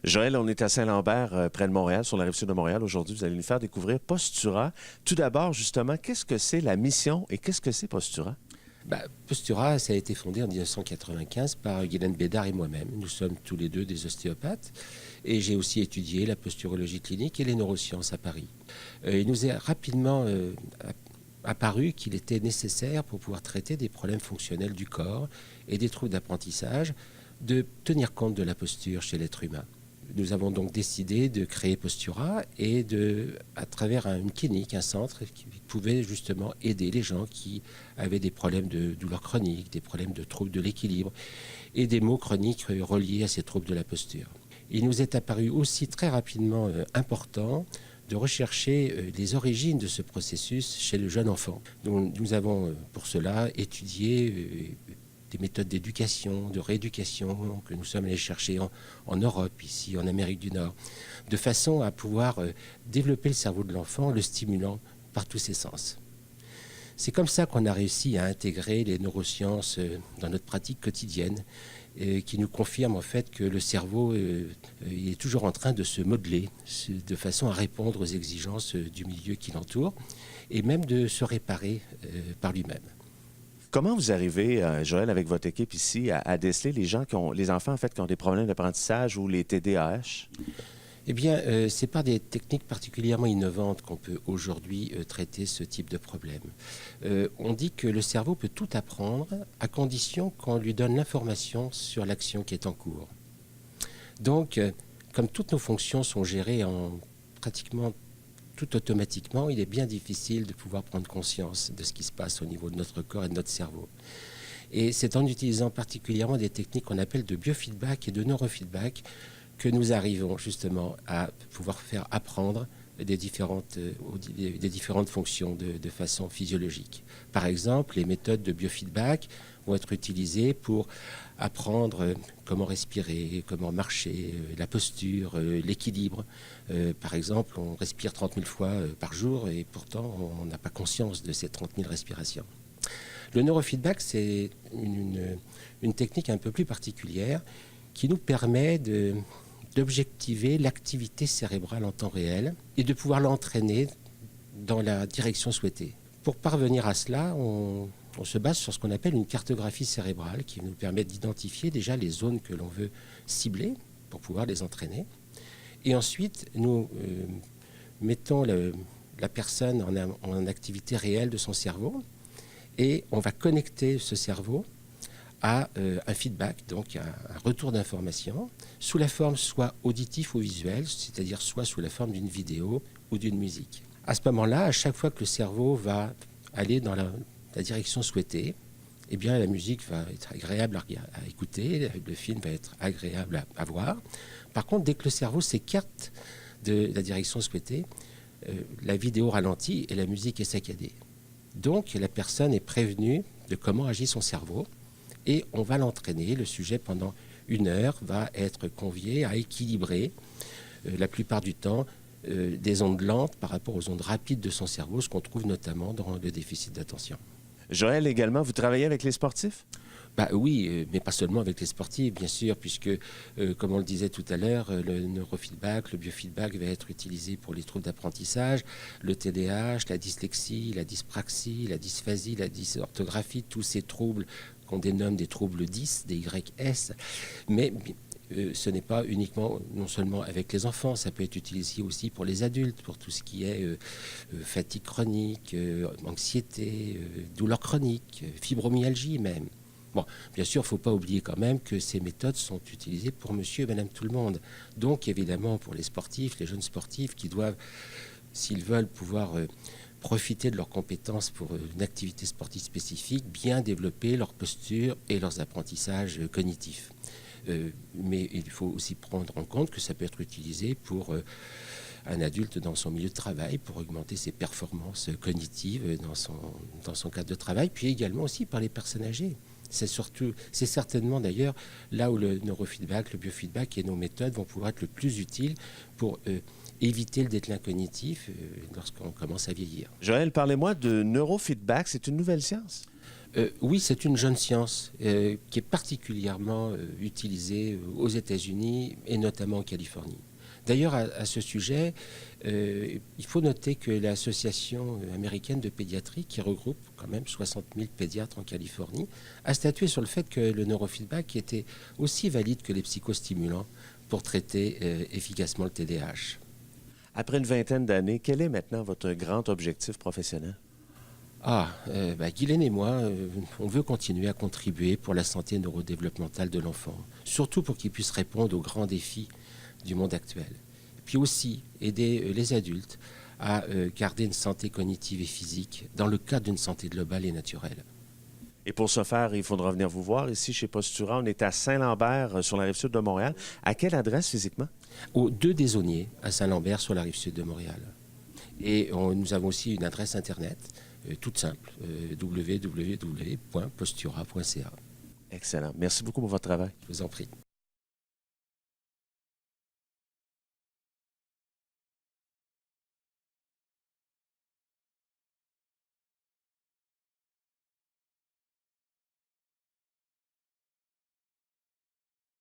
Joël, on est à Saint-Lambert, près de Montréal, sur la rive-sud de Montréal. Aujourd'hui, vous allez nous faire découvrir Postura. Tout d'abord, justement, qu'est-ce que c'est la mission et qu'est-ce que c'est Postura? Postura, ça a été fondé en 1995 par Guylaine Bédard et moi-même. Nous sommes tous les deux des ostéopathes et j'ai aussi étudié la posturologie clinique et les neurosciences à Paris. Il nous est rapidement apparu qu'il était nécessaire pour pouvoir traiter des problèmes fonctionnels du corps et des troubles d'apprentissage de tenir compte de la posture chez l'être humain. Nous avons donc décidé de créer Postura et à travers une clinique, un centre qui pouvait justement aider les gens qui avaient des problèmes de douleurs chroniques, des problèmes de troubles de l'équilibre et des maux chroniques reliés à ces troubles de la posture. Il nous est apparu aussi très rapidement important de rechercher les origines de ce processus chez le jeune enfant. Donc, nous avons pour cela étudié des méthodes d'éducation, de rééducation que nous sommes allés chercher en Europe, ici en Amérique du Nord, de façon à pouvoir développer le cerveau de l'enfant en le stimulant par tous ses sens. C'est comme ça qu'on a réussi à intégrer les neurosciences dans notre pratique quotidienne, qui nous confirme en fait que le cerveau il est toujours en train de se modeler de façon à répondre aux exigences du milieu qui l'entoure et même de se réparer par lui-même. Comment vous arrivez, Joël, avec votre équipe ici, à déceler les enfants en fait, qui ont des problèmes d'apprentissage ou les TDAH? Eh bien, c'est par des techniques particulièrement innovantes qu'on peut aujourd'hui traiter ce type de problème. On dit que le cerveau peut tout apprendre à condition qu'on lui donne l'information sur l'action qui est en cours. Donc, comme toutes nos fonctions sont gérées pratiquement tout automatiquement, il est bien difficile de pouvoir prendre conscience de ce qui se passe au niveau de notre corps et de notre cerveau. Et c'est en utilisant particulièrement des techniques qu'on appelle de biofeedback et de neurofeedback que nous arrivons justement à pouvoir faire apprendre des différentes fonctions de façon physiologique. Par exemple, les méthodes de biofeedback vont être utilisées pour apprendre comment respirer, comment marcher, la posture, l'équilibre. Par exemple, on respire 30 000 fois par jour et pourtant on n'a pas conscience de ces 30 000 respirations. Le neurofeedback, c'est une technique un peu plus particulière qui nous permet d'objectiver l'activité cérébrale en temps réel et de pouvoir l'entraîner dans la direction souhaitée. Pour parvenir à cela, on se base sur ce qu'on appelle une cartographie cérébrale qui nous permet d'identifier déjà les zones que l'on veut cibler pour pouvoir les entraîner. Et ensuite, nous mettons la personne en activité réelle de son cerveau et on va connecter ce cerveau à un feedback, donc un retour d'information, sous la forme soit auditif ou visuel, c'est-à-dire soit sous la forme d'une vidéo ou d'une musique. À ce moment-là, à chaque fois que le cerveau va aller dans la direction souhaitée, eh bien, la musique va être agréable à écouter, le film va être agréable à voir. Par contre, dès que le cerveau s'écarte de la direction souhaitée, la vidéo ralentit et la musique est saccadée. Donc, la personne est prévenue de comment agit son cerveau et on va l'entraîner. Le sujet, pendant 1 heure, va être convié à équilibrer la plupart du temps des ondes lentes par rapport aux ondes rapides de son cerveau, ce qu'on trouve notamment dans le déficit d'attention. Joël, également, vous travaillez avec les sportifs? Oui, mais pas seulement avec les sportifs, bien sûr, puisque, comme on le disait tout à l'heure, le neurofeedback, le biofeedback va être utilisé pour les troubles d'apprentissage, le TDAH, la dyslexie, la dyspraxie, la dysphasie, la dysorthographie, tous ces troubles qu'on dénomme des troubles 10, des YS, mais ce n'est pas uniquement, non seulement avec les enfants, ça peut être utilisé aussi pour les adultes, pour tout ce qui est fatigue chronique, anxiété, douleur chronique, fibromyalgie même. Bon, bien sûr, il ne faut pas oublier quand même que ces méthodes sont utilisées pour monsieur et madame tout le monde. Donc, évidemment, pour les sportifs, les jeunes sportifs qui doivent, s'ils veulent pouvoir profiter de leurs compétences pour une activité sportive spécifique, bien développer leur posture et leurs apprentissages cognitifs. Mais il faut aussi prendre en compte que ça peut être utilisé pour un adulte dans son milieu de travail, pour augmenter ses performances cognitives dans son cadre de travail, puis également aussi par les personnes âgées. C'est certainement d'ailleurs là où le neurofeedback, le biofeedback et nos méthodes vont pouvoir être le plus utiles pour éviter le déclin cognitif lorsqu'on commence à vieillir. Joël, parlez-moi de neurofeedback. C'est une nouvelle science? Oui, c'est une jeune science qui est particulièrement utilisée aux États-Unis et notamment en Californie. D'ailleurs, à ce sujet, il faut noter que l'Association américaine de pédiatrie, qui regroupe quand même 60 000 pédiatres en Californie, a statué sur le fait que le neurofeedback était aussi valide que les psychostimulants pour traiter efficacement le TDAH. Après une vingtaine d'années, quel est maintenant votre grand objectif professionnel? Guylaine et moi, on veut continuer à contribuer pour la santé neurodéveloppementale de l'enfant, surtout pour qu'il puisse répondre aux grands défis du monde actuel. Puis aussi aider les adultes à garder une santé cognitive et physique dans le cadre d'une santé globale et naturelle. Et pour ce faire, il faudra venir vous voir. Ici, chez Postura, on est à Saint-Lambert, sur la rive sud de Montréal. À quelle adresse physiquement? Aux 2 des Aulniers, à Saint-Lambert, sur la rive sud de Montréal. Et nous avons aussi une adresse Internet, toute simple, www.postura.ca. Excellent. Merci beaucoup pour votre travail. Je vous en prie.